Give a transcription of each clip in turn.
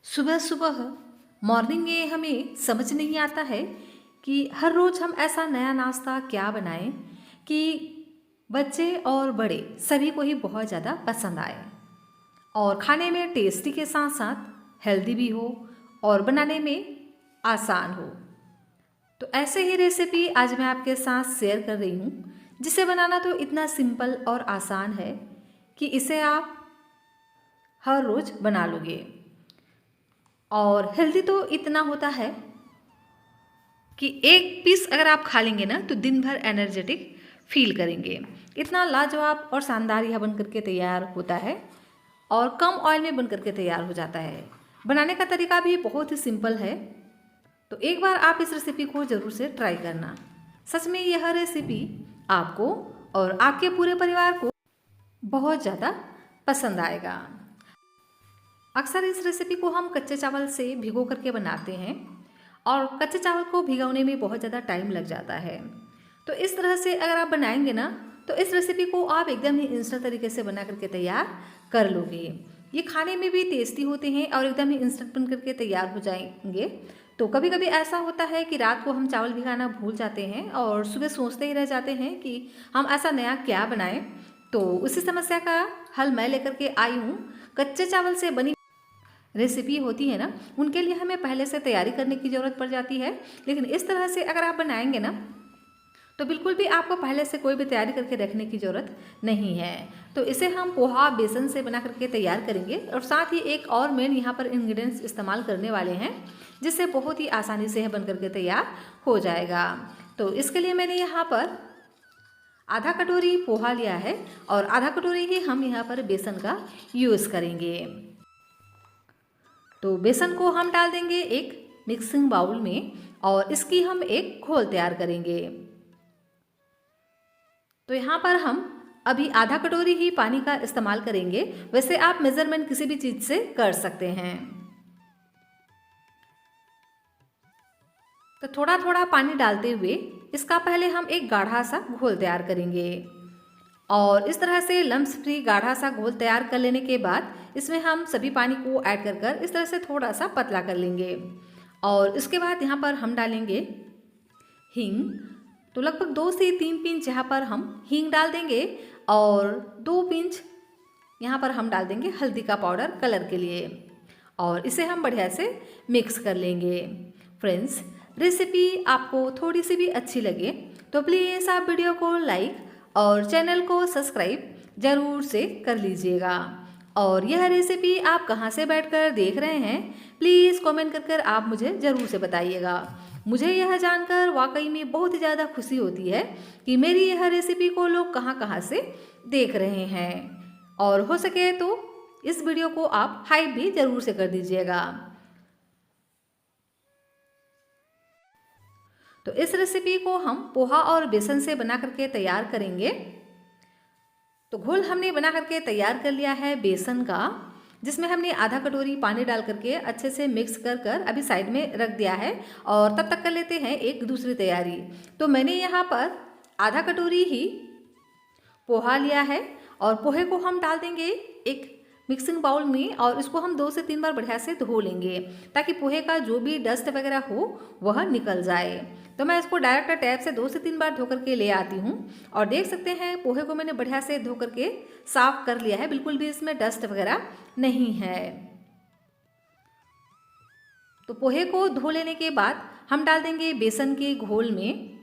सुबह सुबह मॉर्निंग में हमें समझ नहीं आता है कि हर रोज़ हम ऐसा नया नाश्ता क्या बनाएं कि बच्चे और बड़े सभी को ही बहुत ज़्यादा पसंद आए और खाने में टेस्टी के साथ साथ हेल्दी भी हो और बनाने में आसान हो। तो ऐसे ही रेसिपी आज मैं आपके साथ शेयर कर रही हूँ, जिसे बनाना तो इतना सिंपल और आसान है कि इसे आप हर रोज़ बना लोगे। और हेल्दी तो इतना होता है कि एक पीस अगर आप खा लेंगे ना तो दिन भर एनर्जेटिक फील करेंगे। इतना लाजवाब और शानदार यह बन करके तैयार होता है और कम ऑयल में बन करके तैयार हो जाता है। बनाने का तरीका भी बहुत ही सिंपल है, तो एक बार आप इस रेसिपी को ज़रूर से ट्राई करना। सच में यह रेसिपी आपको और आपके पूरे परिवार को बहुत ज़्यादा पसंद आएगा। अक्सर इस रेसिपी को हम कच्चे चावल से भिगो करके बनाते हैं और कच्चे चावल को भिगोने में बहुत ज़्यादा टाइम लग जाता है। तो इस तरह से अगर आप बनाएंगे ना तो इस रेसिपी को आप एकदम ही इंस्टेंट तरीके से बना करके तैयार कर लोगे। ये खाने में भी टेस्टी होते हैं और एकदम ही इंस्टेंट बन करके तैयार हो जाएंगे। तो कभी कभी ऐसा होता है कि रात को हम चावल भिगाना भूल जाते हैं और सुबह सोचते ही रह जाते हैं कि हम ऐसा नया क्या बनाएं। तो उसी समस्या का हल मैं लेकर के आई हूँ। कच्चे चावल से बनी रेसिपी होती है ना, उनके लिए हमें पहले से तैयारी करने की ज़रूरत पड़ जाती है, लेकिन इस तरह से अगर आप बनाएंगे ना तो बिल्कुल भी आपको पहले से कोई भी तैयारी करके रखने की ज़रूरत नहीं है। तो इसे हम पोहा बेसन से बना करके तैयार करेंगे और साथ ही एक और मेन यहाँ पर इंग्रेडिएंट्स इस्तेमाल करने वाले हैं, जिससे बहुत ही आसानी से यह बन करके तैयार हो जाएगा। तो इसके लिए मैंने यहाँ पर आधा कटोरी पोहा लिया है और आधा कटोरी ही हम यहाँ पर बेसन का यूज़ करेंगे। तो बेसन को हम डाल देंगे एक मिक्सिंग बाउल में और इसकी हम एक घोल तैयार करेंगे। तो यहाँ पर हम अभी आधा कटोरी ही पानी का इस्तेमाल करेंगे। वैसे आप मेजरमेंट किसी भी चीज़ से कर सकते हैं। तो थोड़ा थोड़ा पानी डालते हुए इसका पहले हम एक गाढ़ा सा घोल तैयार करेंगे और इस तरह से लम्स फ्री गाढ़ा सा घोल तैयार कर लेने के बाद इसमें हम सभी पानी को ऐड कर कर इस तरह से थोड़ा सा पतला कर लेंगे और इसके बाद यहाँ पर हम डालेंगे हींग। तो लगभग 2 से 3 पिंच यहाँ पर हम हींग डाल देंगे और 2 पिंच यहाँ पर हम डाल देंगे हल्दी का पाउडर कलर के लिए और इसे हम बढ़िया से मिक्स कर लेंगे। फ्रेंड्स, रेसिपी आपको थोड़ी सी भी अच्छी लगे तो प्लीज़ आप वीडियो को लाइक और चैनल को सब्सक्राइब ज़रूर से कर लीजिएगा। और यह रेसिपी आप कहाँ से बैठकर देख रहे हैं प्लीज़ कमेंट कर कर आप मुझे ज़रूर से बताइएगा। मुझे यह जानकर वाकई में बहुत ही ज़्यादा खुशी होती है कि मेरी यह रेसिपी को लोग कहाँ कहाँ से देख रहे हैं और हो सके तो इस वीडियो को आप हाइप भी ज़रूर से कर दीजिएगा। तो इस रेसिपी को हम पोहा और बेसन से बना करके तैयार करेंगे। तो घोल हमने बना करके तैयार कर लिया है बेसन का, जिसमें हमने आधा कटोरी पानी डाल करके अच्छे से मिक्स कर कर अभी साइड में रख दिया है और तब तक कर लेते हैं एक दूसरी तैयारी। तो मैंने यहाँ पर आधा कटोरी ही पोहा लिया है और पोहे को हम डाल देंगे एक मिक्सिंग बाउल में और इसको हम 2 से 3 बार बढ़िया से धो लेंगे ताकि पोहे का जो भी डस्ट वगैरह हो वह निकल जाए। तो मैं इसको डायरेक्ट टैप से 2 से 3 बार धो करके ले आती हूँ और देख सकते हैं पोहे को मैंने बढ़िया से धो करके साफ कर लिया है, बिल्कुल भी इसमें डस्ट वगैरह नहीं है। तो पोहे को धो लेने के बाद हम डाल देंगे बेसन के घोल में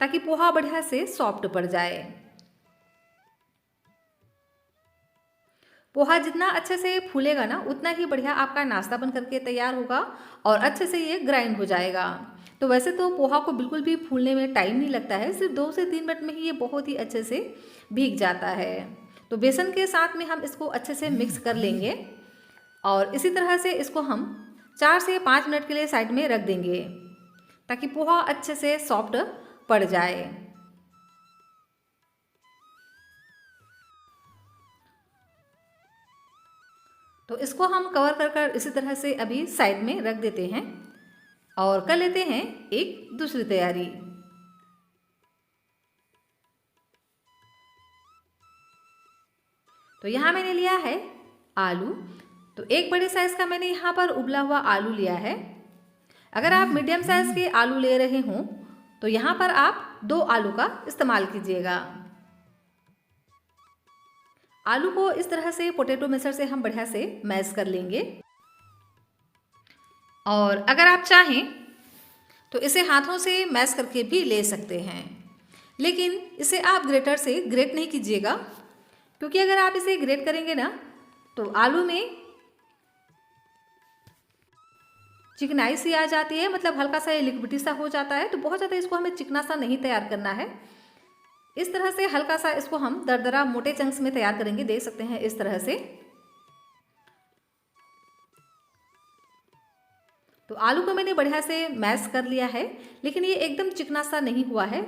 ताकि पोहा बढ़िया से सॉफ्ट पड़ जाए। पोहा जितना अच्छे से फूलेगा ना उतना ही बढ़िया आपका नाश्ता बन करके तैयार होगा और अच्छे से ये ग्राइंड हो जाएगा। तो वैसे तो पोहा को बिल्कुल भी फूलने में टाइम नहीं लगता है, सिर्फ 2 से 3 मिनट में ही ये बहुत ही अच्छे से भीग जाता है। तो बेसन के साथ में हम इसको अच्छे से मिक्स कर लेंगे और इसी तरह से इसको हम 4 से 5 मिनट के लिए साइड में रख देंगे ताकि पोहा अच्छे से सॉफ्ट पड़ जाए। तो इसको हम कवर कर कर इसी तरह से अभी साइड में रख देते हैं और कर लेते हैं एक दूसरी तैयारी। तो यहाँ मैंने लिया है आलू। तो एक बड़े साइज़ का मैंने यहाँ पर उबला हुआ आलू लिया है। अगर आप मीडियम साइज़ के आलू ले रहे हों तो यहाँ पर आप 2 आलू का इस्तेमाल कीजिएगा। आलू को इस तरह से पोटैटो मैशर से हम बढ़िया से मैश कर लेंगे। और अगर आप चाहें तो इसे हाथों से मैश करके भी ले सकते हैं, लेकिन इसे आप ग्रेटर से ग्रेट नहीं कीजिएगा, क्योंकि अगर आप इसे ग्रेट करेंगे ना तो आलू में चिकनाई सी आ जाती है, मतलब हल्का सा लिक्विडी सा हो जाता है। तो बहुत ज़्यादा इसको हमें चिकना सा नहीं तैयार करना है। इस तरह से हल्का सा इसको हम दरदरा मोटे चंक्स में तैयार करेंगे, देख सकते हैं इस तरह से। तो आलू को मैंने बढ़िया से मैश कर लिया है, लेकिन ये एकदम चिकना सा नहीं हुआ है।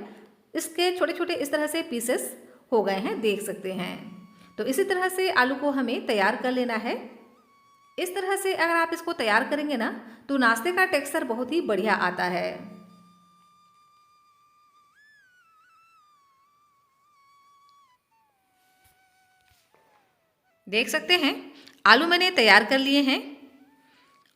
इसके छोटे छोटे इस तरह से पीसेस हो गए हैं, देख सकते हैं। तो इसी तरह से आलू को हमें तैयार कर लेना है। इस तरह से अगर आप इसको तैयार करेंगे ना तो नाश्ते का टेक्सचर बहुत ही बढ़िया आता है। देख सकते हैं आलू मैंने तैयार कर लिए हैं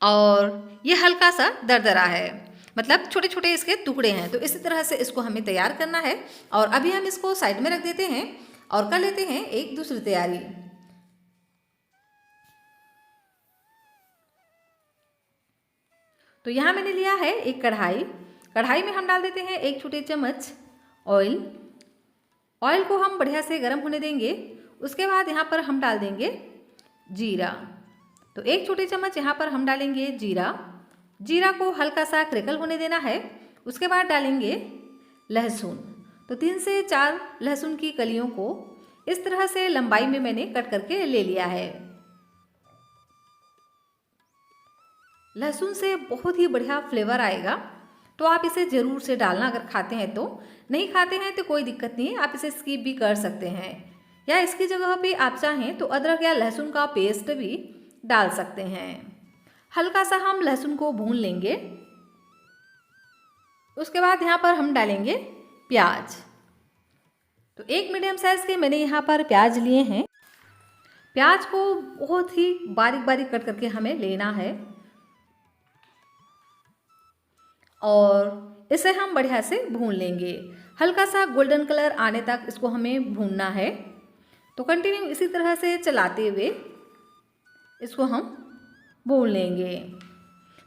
और ये हल्का सा दरदरा है, मतलब छोटे छोटे इसके टुकड़े हैं। तो इसी तरह से इसको हमें तैयार करना है। और अभी हम इसको साइड में रख देते हैं और कर लेते हैं एक दूसरी तैयारी। तो यहाँ मैंने लिया है एक कढ़ाई। कढ़ाई में हम डाल देते हैं 1 छोटे चम्मच ऑयल। ऑयल को हम बढ़िया से गर्म होने देंगे। उसके बाद यहाँ पर हम डाल देंगे जीरा। तो 1 छोटे चम्मच यहाँ पर हम डालेंगे जीरा। जीरा को हल्का सा क्रैकल होने देना है। उसके बाद डालेंगे लहसुन। तो 3 से 4 लहसुन की कलियों को इस तरह से लंबाई में मैंने कट करके ले लिया है। लहसुन से बहुत ही बढ़िया फ्लेवर आएगा, तो आप इसे ज़रूर से डालना अगर खाते हैं तो। नहीं खाते हैं तो कोई दिक्कत नहीं है, आप इसे स्किप भी कर सकते हैं, या इसकी जगह पे आप चाहें तो अदरक या लहसुन का पेस्ट भी डाल सकते हैं। हल्का सा हम लहसुन को भून लेंगे। उसके बाद यहाँ पर हम डालेंगे प्याज। तो 1 मीडियम साइज़ के मैंने यहाँ पर प्याज लिए हैं। प्याज को बहुत ही बारीक बारीक कट करके हमें लेना है और इसे हम बढ़िया से भून लेंगे। हल्का सा गोल्डन कलर आने तक इसको हमें भूनना है। तो कंटिन्यू इसी तरह से चलाते हुए इसको हम भून लेंगे।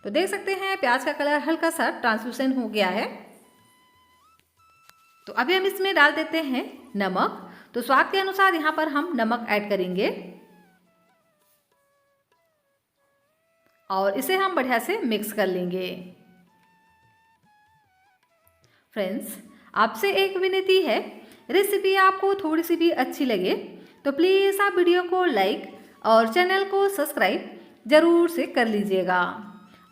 तो देख सकते हैं प्याज का कलर हल्का सा ट्रांसलूसेंट हो गया है। तो अभी हम इसमें डाल देते हैं नमक। तो स्वाद के अनुसार यहाँ पर हम नमक ऐड करेंगे और इसे हम बढ़िया से मिक्स कर लेंगे। फ्रेंड्स, आपसे एक विनती है, रेसिपी आपको थोड़ी सी भी अच्छी लगे तो प्लीज़ आप वीडियो को लाइक और चैनल को सब्सक्राइब ज़रूर से कर लीजिएगा।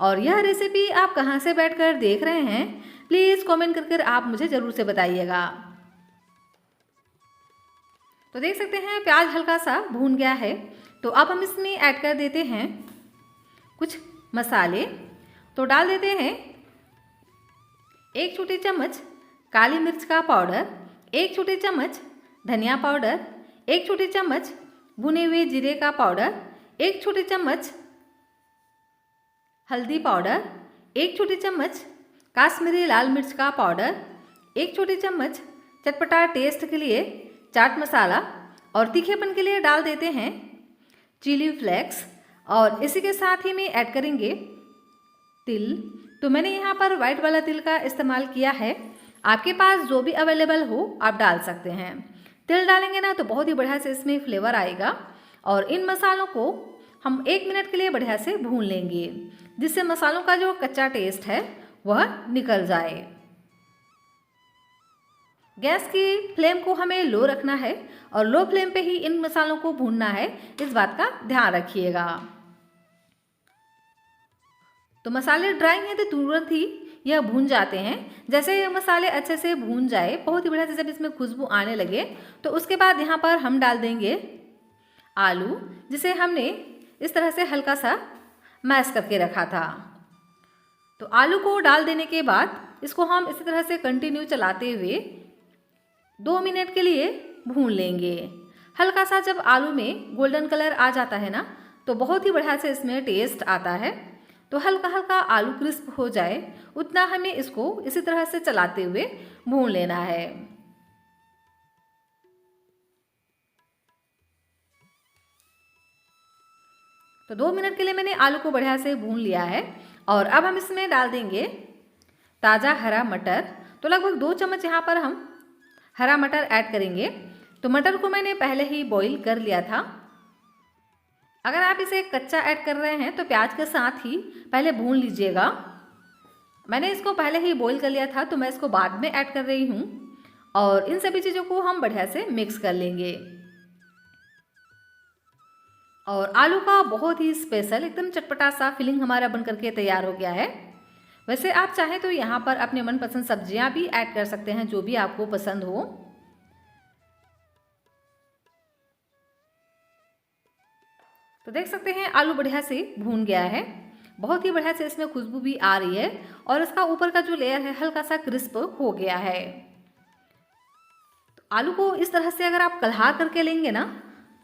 और यह रेसिपी आप कहाँ से बैठकर देख रहे हैं प्लीज़ कमेंट करके आप मुझे ज़रूर से बताइएगा। तो देख सकते हैं प्याज हल्का सा भून गया है। तो अब हम इसमें ऐड कर देते हैं कुछ मसाले। तो डाल देते हैं 1 छोटी चम्मच काली मिर्च का पाउडर, 1 छोटी चम्मच धनिया पाउडर, 1 छोटी चम्मच भुने हुए जीरे का पाउडर, 1 छोटी चम्मच हल्दी पाउडर, 1 छोटी चम्मच काश्मीरी लाल मिर्च का पाउडर, 1 छोटी चम्मच चटपटा टेस्ट के लिए चाट मसाला और तीखेपन के लिए डाल देते हैं चिली फ्लेक्स। और इसी के साथ ही में ऐड करेंगे तिल। तो मैंने यहाँ पर वाइट वाला तिल का इस्तेमाल किया है, आपके पास जो भी अवेलेबल हो आप डाल सकते हैं। तिल डालेंगे ना तो बहुत ही बढ़िया से इसमें फ्लेवर आएगा। और इन मसालों को हम 1 मिनट के लिए बढ़िया से भून लेंगे, जिससे मसालों का जो कच्चा टेस्ट है वह निकल जाए। गैस की फ्लेम को हमें लो रखना है और लो फ्लेम पे ही इन मसालों को भूनना है, इस बात का ध्यान रखिएगा। तो मसाले ड्राई हैं तो तुरंत ही यह भून जाते हैं। जैसे ये मसाले अच्छे से भून जाए, बहुत ही बढ़िया से जब इसमें खुशबू आने लगे, तो उसके बाद यहाँ पर हम डाल देंगे आलू, जिसे हमने इस तरह से हल्का सा मैश करके रखा था। तो आलू को डाल देने के बाद इसको हम इसी तरह से कंटिन्यू चलाते हुए 2 मिनट के लिए भून लेंगे। हल्का सा जब आलू में गोल्डन कलर आ जाता है ना, तो बहुत ही बढ़िया से इसमें टेस्ट आता है। तो हल्का हल्का आलू क्रिस्प हो जाए उतना हमें इसको इसी तरह से चलाते हुए भून लेना है। तो 2 मिनट के लिए मैंने आलू को बढ़िया से भून लिया है और अब हम इसमें डाल देंगे ताज़ा हरा मटर। तो लगभग 2 चम्मच यहाँ पर हम हरा मटर ऐड करेंगे। तो मटर को मैंने पहले ही बॉईल कर लिया था। अगर आप इसे कच्चा ऐड कर रहे हैं तो प्याज के साथ ही पहले भून लीजिएगा। मैंने इसको पहले ही बॉईल कर लिया था तो मैं इसको बाद में ऐड कर रही हूँ और इन सभी चीज़ों को हम बढ़िया से मिक्स कर लेंगे। और आलू का बहुत ही स्पेशल एकदम चटपटा सा फिलिंग हमारा बन करके तैयार हो गया है। वैसे आप चाहें तो यहाँ पर अपने मनपसंद सब्जियाँ भी ऐड कर सकते हैं, जो भी आपको पसंद हो। तो देख सकते हैं आलू बढ़िया से भून गया है, बहुत ही बढ़िया से इसमें खुशबू भी आ रही है और इसका ऊपर का जो लेयर है हल्का सा क्रिस्प हो गया है। तो आलू को इस तरह से अगर आप कलहा करके लेंगे ना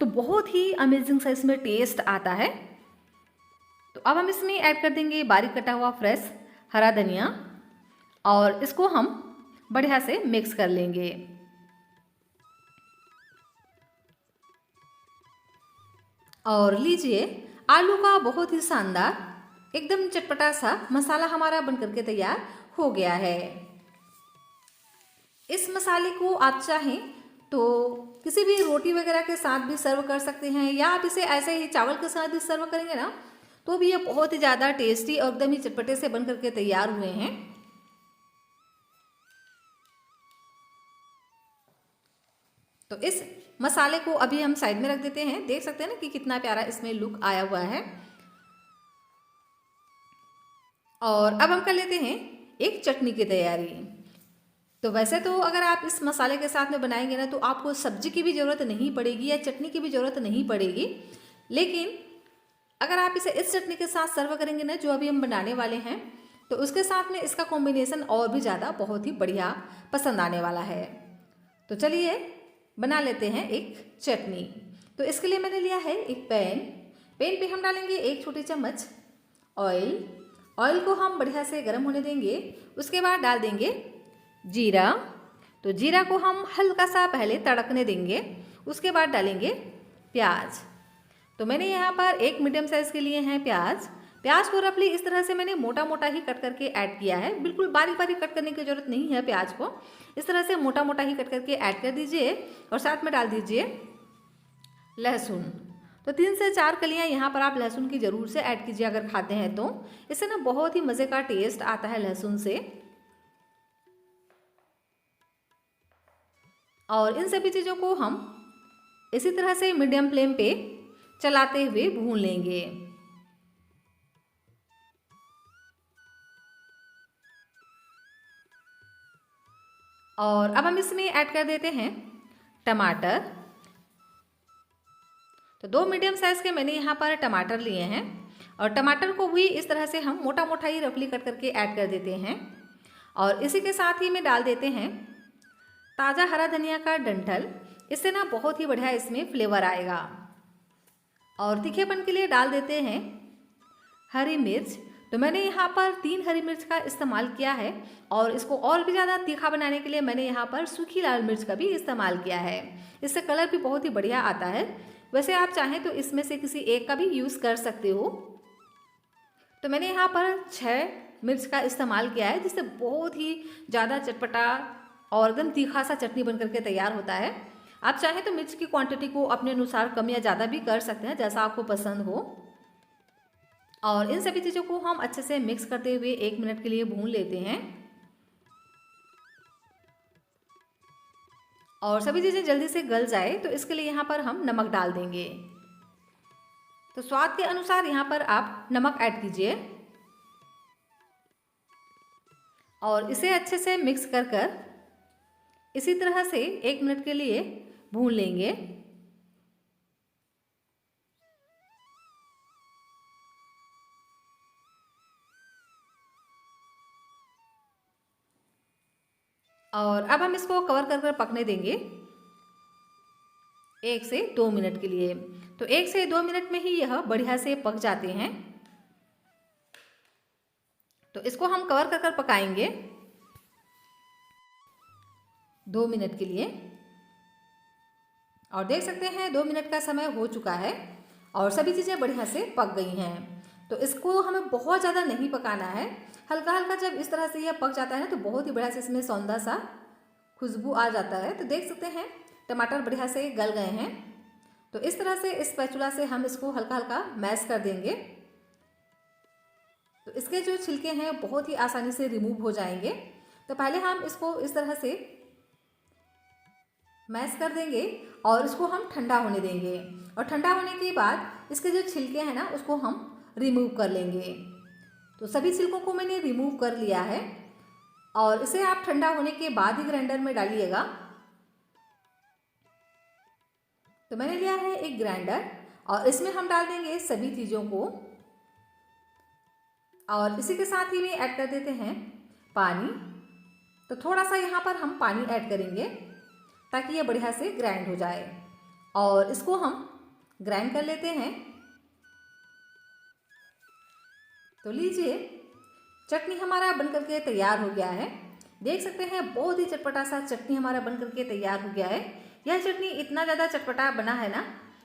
तो बहुत ही अमेजिंग सा इसमें टेस्ट आता है। तो अब हम इसमें ऐड कर देंगे बारीक कटा हुआ फ्रेश हरा धनिया और इसको हम बढ़िया से मिक्स कर लेंगे। और लीजिए आलू का बहुत ही शानदार एकदम चटपटा सा मसाला हमारा बन करके तैयार हो गया है। इस मसाले को आप चाहें तो किसी भी रोटी वगैरह के साथ भी सर्व कर सकते हैं या आप इसे ऐसे ही चावल के साथ भी सर्व करेंगे ना तो भी ये बहुत ही ज़्यादा टेस्टी और एकदम ही चटपटे से बन करके तैयार हुए हैं। तो इस मसाले को अभी हम साइड में रख देते हैं। देख सकते हैं ना कि कितना प्यारा इसमें लुक आया हुआ है। और अब हम कर लेते हैं एक चटनी की तैयारी। तो वैसे तो अगर आप इस मसाले के साथ में बनाएंगे ना तो आपको सब्जी की भी ज़रूरत नहीं पड़ेगी या चटनी की भी ज़रूरत नहीं पड़ेगी, लेकिन अगर आप इसे इस चटनी के साथ सर्व करेंगे ना जो अभी हम बनाने वाले हैं तो उसके साथ में इसका कॉम्बिनेशन और भी ज़्यादा बहुत ही बढ़िया पसंद आने वाला है। तो चलिए बना लेते हैं एक चटनी। तो इसके लिए मैंने लिया है एक पैन पे हम डालेंगे 1 छोटी चम्मच ऑयल को हम बढ़िया से गर्म होने देंगे। उसके बाद डाल देंगे जीरा। तो जीरा को हम हल्का सा पहले तड़कने देंगे। उसके बाद डालेंगे प्याज। तो मैंने यहाँ पर एक मीडियम साइज़ के लिए हैं प्याज को रफली इस तरह से मैंने मोटा मोटा ही कट करके ऐड किया है। बिल्कुल बारीक बारीक कट करने की ज़रूरत नहीं है, प्याज को इस तरह से मोटा मोटा ही कट करके ऐड कर दीजिए। और साथ में डाल दीजिए लहसुन। तो 3 से 4 कलियाँ यहाँ पर आप लहसुन की ज़रूर से ऐड कीजिए अगर खाते हैं तो। इससे ना बहुत ही मज़े का टेस्ट आता है लहसुन से। और इन सभी चीज़ों को हम इसी तरह से मीडियम फ्लेम पे चलाते हुए भून लेंगे। और अब हम इसमें ऐड कर देते हैं टमाटर। तो 2 मीडियम साइज़ के मैंने यहाँ पर टमाटर लिए हैं और टमाटर को भी इस तरह से हम मोटा मोटा ही रफली कट करके ऐड कर देते हैं। और इसी के साथ ही में डाल देते हैं ताज़ा हरा धनिया का डंठल। इससे ना बहुत ही बढ़िया इसमें फ्लेवर आएगा। और तीखेपन के लिए डाल देते हैं हरी मिर्च। तो मैंने यहाँ पर 3 हरी मिर्च का इस्तेमाल किया है और इसको और भी ज़्यादा तीखा बनाने के लिए मैंने यहाँ पर सूखी लाल मिर्च का भी इस्तेमाल किया है। इससे कलर भी बहुत ही बढ़िया आता है। वैसे आप चाहें तो इसमें से किसी एक का भी यूज़ कर सकते हो। तो मैंने यहाँ पर 6 मिर्च का इस्तेमाल किया है जिससे बहुत ही ज़्यादा चटपटा और एकदम तीखा सा चटनी बन करके तैयार होता है। आप चाहें तो मिर्च की क्वांटिटी को अपने अनुसार कम या ज़्यादा भी कर सकते हैं, जैसा आपको पसंद हो। और इन सभी चीज़ों को हम अच्छे से मिक्स करते हुए 1 मिनट के लिए भून लेते हैं। और सभी चीज़ें जल्दी से गल जाए तो इसके लिए यहाँ पर हम नमक डाल देंगे। तो स्वाद के अनुसार यहाँ पर आप नमक ऐड कीजिए और इसे अच्छे से मिक्स कर इसी तरह से 1 मिनट के लिए भून लेंगे। और अब हम इसको कवर कर पकने देंगे। 1 से 2 मिनट के लिए। तो 1 से 2 मिनट में ही यह बढ़िया से पक जाते हैं। तो इसको हम कवर कर कर पकाएंगे 2 मिनट के लिए। और देख सकते हैं 2 मिनट का समय हो चुका है और सभी चीज़ें बढ़िया से पक गई हैं। तो इसको हमें बहुत ज़्यादा नहीं पकाना है, हल्का हल्का जब इस तरह से यह पक जाता है ना तो बहुत ही बढ़िया से इसमें सौंधा सा खुशबू आ जाता है। तो देख सकते हैं टमाटर बढ़िया से गल गए हैं। तो इस तरह से इस स्पैचुला से हम इसको हल्का हल्का मैश कर देंगे। तो इसके जो छिलके हैं बहुत ही आसानी से रिमूव हो जाएंगे। तो पहले हम इसको इस तरह से मैश कर देंगे और इसको हम ठंडा होने देंगे। और ठंडा होने के बाद इसके जो छिलके हैं ना उसको हम रिमूव कर लेंगे। तो सभी छिलकों को मैंने रिमूव कर लिया है और इसे आप ठंडा होने के बाद ही ग्राइंडर में डालिएगा। तो मैंने लिया है एक ग्राइंडर और इसमें हम डाल देंगे सभी चीज़ों को और इसी के साथ ही में ऐड कर देते हैं पानी। तो थोड़ा सा यहाँ पर हम पानी ऐड करेंगे ताकि ये बढ़िया से ग्राइंड हो जाए और इसको हम ग्राइंड कर लेते हैं। तो लीजिए चटनी हमारा बनकर के तैयार हो गया है। देख सकते हैं बहुत ही चटपटा सा चटनी हमारा बनकर के तैयार हो गया है। यह चटनी इतना ज़्यादा चटपटा बना है ना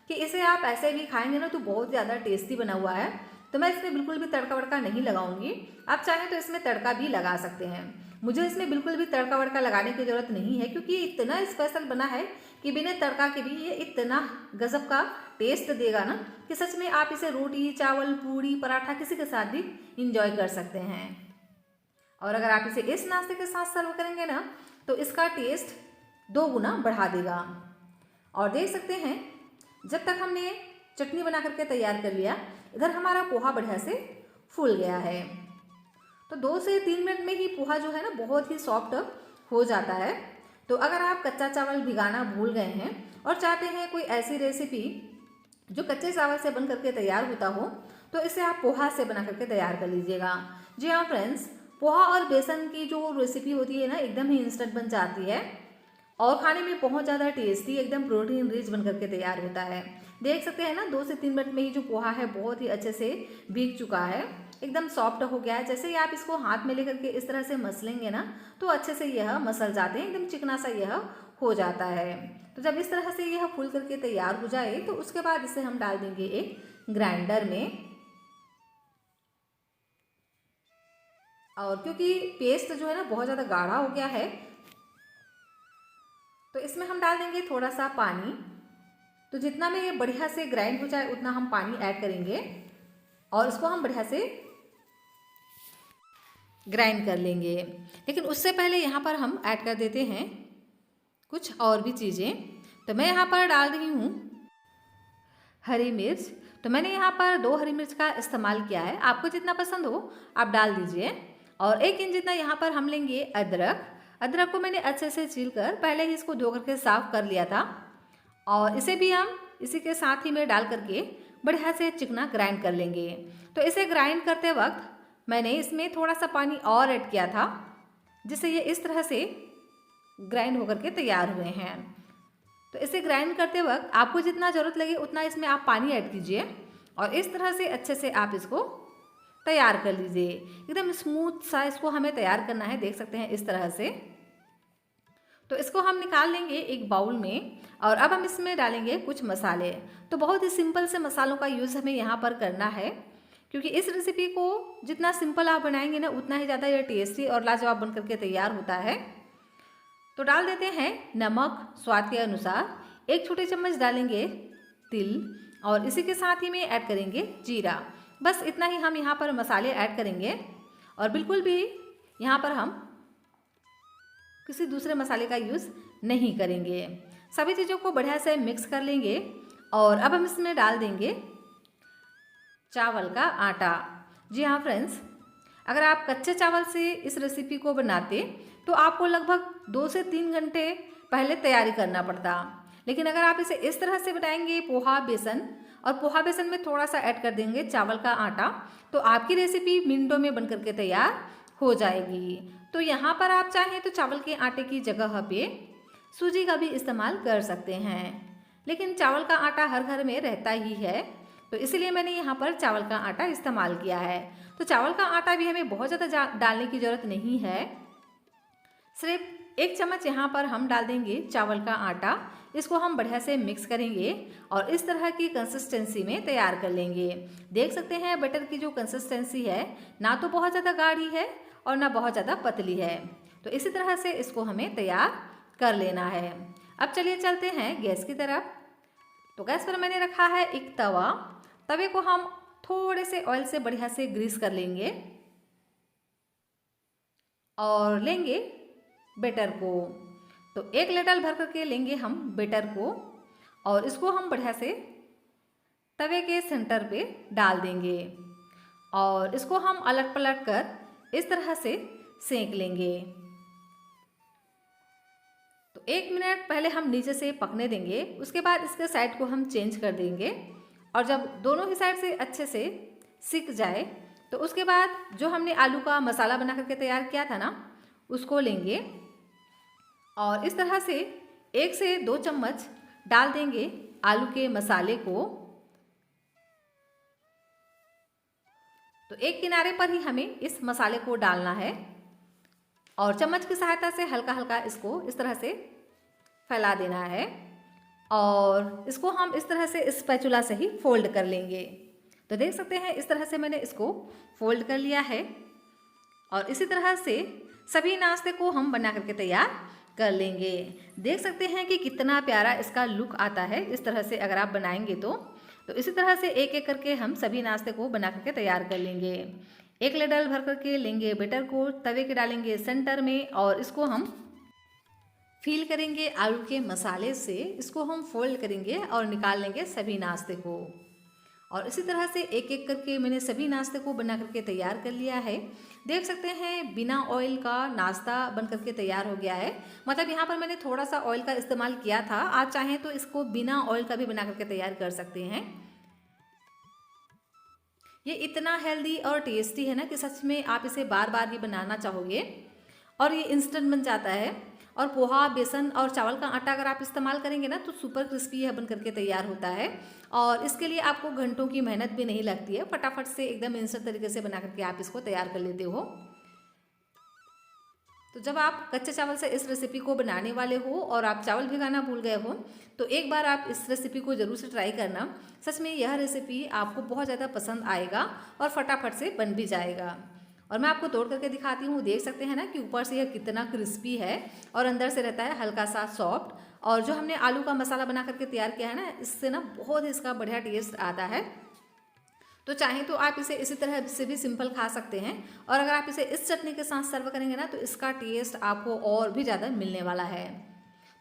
कि इसे आप ऐसे भी खाएंगे ना तो बहुत ज़्यादा टेस्टी बना हुआ है। तो मैं इसमें बिल्कुल भी तड़का वड़का नहीं लगाऊंगी, आप चाहें तो इसमें तड़का भी लगा सकते हैं। मुझे इसमें बिल्कुल भी तड़का वड़का लगाने की ज़रूरत नहीं है क्योंकि इतना स्पेशल बना है कि बिना तड़का के भी ये इतना गजब का टेस्ट देगा ना कि सच में आप इसे रोटी चावल पूड़ी पराठा किसी के साथ भी इंजॉय कर सकते हैं। और अगर आप इसे इस नाश्ते के साथ सर्व करेंगे ना तो इसका टेस्ट 2 गुना बढ़ा देगा। और देख सकते हैं जब तक हमने चटनी बना करके तैयार कर लिया इधर हमारा पोहा बढ़िया से फूल गया है। तो 2 से 3 मिनट में ही पोहा जो है ना बहुत ही सॉफ्ट हो जाता है। तो अगर आप कच्चा चावल भिगाना भूल गए हैं और चाहते हैं कोई ऐसी रेसिपी जो कच्चे चावल से बन करके तैयार होता हो तो इसे आप पोहा से बना करके तैयार कर लीजिएगा। जी हाँ फ्रेंड्स, पोहा और बेसन की जो रेसिपी होती है ना एकदम ही इंस्टेंट बन जाती है और खाने में बहुत ज़्यादा टेस्टी एकदम प्रोटीन रिच बन करके तैयार होता है। देख सकते हैं ना 2 से 3 मिनट में ही जो पोहा है बहुत ही अच्छे से भीग चुका है, एकदम सॉफ्ट हो गया है। जैसे ही आप इसको हाथ में लेकर के इस तरह से मसलेंगे ना तो अच्छे से यह मसल जाते हैं, एकदम चिकना सा यह हो जाता है। तो जब इस तरह से यह फूल करके तैयार हो जाए तो उसके बाद इसे हम डाल देंगे एक ग्राइंडर में। और क्योंकि पेस्ट जो है ना बहुत ज़्यादा गाढ़ा हो गया है तो इसमें हम डाल देंगे थोड़ा सा पानी। तो जितना में ये बढ़िया से ग्राइंड हो जाए उतना हम पानी ऐड करेंगे और इसको हम बढ़िया से ग्राइंड कर लेंगे। लेकिन उससे पहले यहाँ पर हम ऐड कर देते हैं कुछ और भी चीज़ें। तो मैं यहाँ पर डाल रही हूँ हरी मिर्च। तो मैंने यहाँ पर 2 हरी मिर्च का इस्तेमाल किया है, आपको जितना पसंद हो आप डाल दीजिए। और 1 इंच जितना यहाँ पर हम लेंगे अदरक। अदरक को मैंने अच्छे से छील कर पहले ही इसको धो करके साफ़ कर लिया था और इसे भी हम इसी के साथ ही में डाल करके बढ़िया से चिकना ग्राइंड कर लेंगे। तो इसे ग्राइंड करते वक्त मैंने इसमें थोड़ा सा पानी और ऐड किया था जिससे ये इस तरह से ग्राइंड होकर के तैयार हुए हैं। तो इसे ग्राइंड करते वक्त आपको जितना ज़रूरत लगे उतना इसमें आप पानी ऐड कीजिए और इस तरह से अच्छे से आप इसको तैयार कर लीजिए। एकदम स्मूथ सा इसको हमें तैयार करना है, देख सकते हैं इस तरह से। तो इसको हम निकाल लेंगे एक बाउल में और अब हम इसमें डालेंगे कुछ मसाले। तो बहुत ही सिंपल से मसालों का यूज़ हमें यहाँ पर करना है क्योंकि इस रेसिपी को जितना सिंपल आप बनाएंगे ना उतना ही ज़्यादा यह टेस्टी और लाजवाब बन करके तैयार होता है। तो डाल देते हैं नमक स्वाद के अनुसार, 1 छोटे चम्मच डालेंगे तिल और इसी के साथ ही में ऐड करेंगे जीरा। बस इतना ही हम यहाँ पर मसाले ऐड करेंगे और बिल्कुल भी यहाँ पर हम किसी दूसरे मसाले का यूज़ नहीं करेंगे। सभी चीज़ों को बढ़िया से मिक्स कर लेंगे और अब हम इसमें डाल देंगे चावल का आटा। जी हाँ फ्रेंड्स, अगर आप कच्चे चावल से इस रेसिपी को बनाते तो आपको लगभग 2 से 3 घंटे पहले तैयारी करना पड़ता, लेकिन अगर आप इसे इस तरह से बनाएंगे पोहा बेसन और पोहा बेसन में थोड़ा सा ऐड कर देंगे चावल का आटा तो आपकी रेसिपी मिनटों में बनकर के तैयार हो जाएगी। तो यहाँ पर आप चाहें तो चावल के आटे की जगह पे सूजी का भी इस्तेमाल कर सकते हैं। लेकिन चावल का आटा हर घर में रहता ही है, तो इसलिए मैंने यहाँ पर चावल का आटा इस्तेमाल किया है। तो चावल का आटा भी हमें बहुत ज़्यादा डालने की ज़रूरत नहीं है, सिर्फ 1 चम्मच यहाँ पर हम डाल देंगे चावल का आटा। इसको हम बढ़िया से मिक्स करेंगे और इस तरह की कंसिस्टेंसी में तैयार कर लेंगे। देख सकते हैं बटर की जो कंसिस्टेंसी है, ना तो बहुत ज़्यादा गाढ़ी है और ना बहुत ज़्यादा पतली है। तो इसी तरह से इसको हमें तैयार कर लेना है। अब चलिए चलते हैं गैस की तरफ। तो गैस पर मैंने रखा है एक तवा। तवे को हम थोड़े से ऑयल से बढ़िया से ग्रीस कर लेंगे और लेंगे बेटर को। तो 1 लीटर भर करके लेंगे हम बेटर को और इसको हम बढ़िया से तवे के सेंटर पे डाल देंगे और इसको हम अलट पलट कर इस तरह से सेंक लेंगे। तो 1 मिनट पहले हम नीचे से पकने देंगे, उसके बाद इसके साइड को हम चेंज कर देंगे और जब दोनों ही साइड से अच्छे से सिक जाए तो उसके बाद जो हमने आलू का मसाला बना करके तैयार किया था ना, उसको लेंगे और इस तरह से 1 से 2 चम्मच डाल देंगे आलू के मसाले को। तो एक किनारे पर ही हमें इस मसाले को डालना है और चम्मच की सहायता से हल्का हल्का इसको इस तरह से फैला देना है और इसको हम इस तरह से स्पैचुला से ही फोल्ड कर लेंगे। तो देख सकते हैं इस तरह से मैंने इसको फोल्ड कर लिया है और इसी तरह से सभी नाश्ते को हम बना करके तैयार कर लेंगे। देख सकते हैं कि कितना प्यारा इसका लुक आता है इस तरह से अगर आप बनाएंगे तो इसी तरह से एक एक करके हम सभी नाश्ते को बना करके तैयार कर लेंगे। 1 लीटर भर करके लेंगे बेटर को, तवे के डालेंगे सेंटर में और इसको हम फील करेंगे आलू के मसाले से। इसको हम फोल्ड करेंगे और निकाल लेंगे सभी नाश्ते को और इसी तरह से एक एक करके मैंने सभी नाश्ते को बना करके तैयार कर लिया है। देख सकते हैं बिना ऑयल का नाश्ता बन करके तैयार हो गया है। मतलब यहाँ पर मैंने थोड़ा सा ऑयल का इस्तेमाल किया था, आप चाहें तो इसको बिना ऑयल का भी बना करके तैयार कर सकते हैं। ये इतना हेल्दी और टेस्टी है ना कि सच में आप इसे बार बार भी बनाना चाहोगे और ये इंस्टेंट बन जाता है। और पोहा, बेसन और चावल का आटा अगर आप इस्तेमाल करेंगे ना तो सुपर क्रिस्पी यह बन करके तैयार होता है और इसके लिए आपको घंटों की मेहनत भी नहीं लगती है। फटाफट से एकदम इंस्टेंट तरीके से बना करके आप इसको तैयार कर लेते हो। तो जब आप कच्चे चावल से इस रेसिपी को बनाने वाले हो और आप चावल भिगाना भूल गए हो तो एक बार आप इस रेसिपी को ज़रूर से ट्राई करना। सच में यह रेसिपी आपको बहुत ज़्यादा पसंद आएगा और फटाफट से बन भी जाएगा। और मैं आपको तोड़ करके दिखाती हूँ। देख सकते हैं ना कि ऊपर से यह कितना क्रिस्पी है और अंदर से रहता है हल्का सा सॉफ्ट। और जो हमने आलू का मसाला बना करके तैयार किया है ना, इससे ना बहुत ही इसका बढ़िया टेस्ट आता है। तो चाहें तो आप इसे इसी तरह से भी सिंपल खा सकते हैं और अगर आप इसे इस चटनी के साथ सर्व करेंगे ना तो इसका टेस्ट आपको और भी ज़्यादा मिलने वाला है।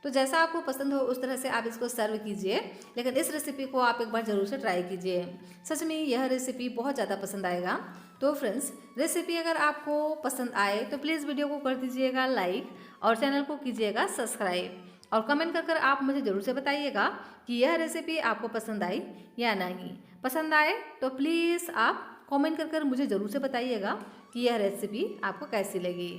तो जैसा आपको पसंद हो उस तरह से आप इसको सर्व कीजिए, लेकिन इस रेसिपी को आप एक बार ज़रूर से ट्राई कीजिए। सच में यह रेसिपी बहुत ज़्यादा पसंद आएगा। तो फ्रेंड्स, रेसिपी अगर आपको पसंद आए तो प्लीज़ वीडियो को कर दीजिएगा लाइक और चैनल को कीजिएगा सब्सक्राइब और कमेंट कर आप मुझे ज़रूर से बताइएगा कि यह रेसिपी आपको पसंद आई या नहीं। पसंद आए तो प्लीज़ आप कमेंट कर मुझे ज़रूर से बताइएगा कि यह रेसिपी आपको कैसी लगी।